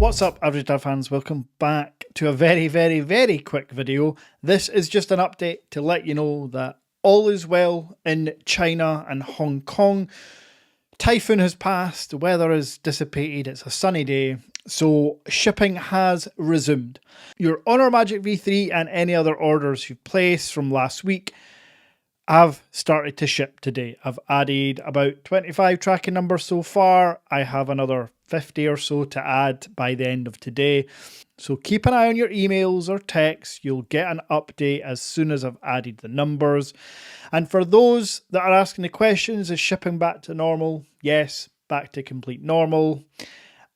What's up, average dad fans? Welcome back to a very quick video. This is just an update to let you know that all is well in China and Hong Kong. Typhoon has passed, the weather has dissipated, it's a sunny day, so shipping has resumed. Your Honor Magic V3 and any other orders you've placed from last week have started to ship today. I've added about 25 tracking numbers so far. I have another 50 or so to add by the end of today. So keep an eye on your emails or texts. You'll get an update as soon as I've added the numbers. And for those that are asking the questions, is shipping back to normal? Yes, back to complete normal.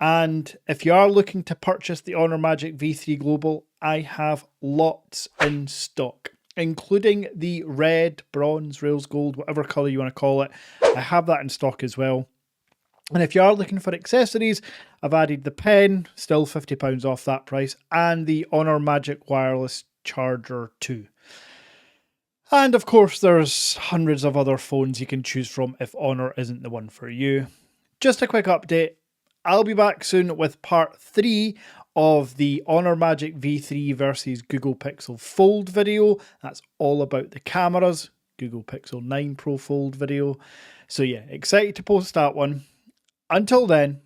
And if you are looking to purchase the Honor Magic V3 Global, I have lots in stock, including the red, bronze, rails gold, whatever colour you want to call it. I have that in stock as well. And if you are looking for accessories, I've added the pen, still £50 off that price, and the Honor Magic Wireless Charger 2. And of course, there's hundreds of other phones you can choose from if Honor isn't the one for you. Just a quick update. I'll be back soon with part 3 of the Honor Magic V3 versus Google Pixel Fold video. That's all about the cameras. Google Pixel 9 Pro Fold video. So yeah, excited to post that one. Until then,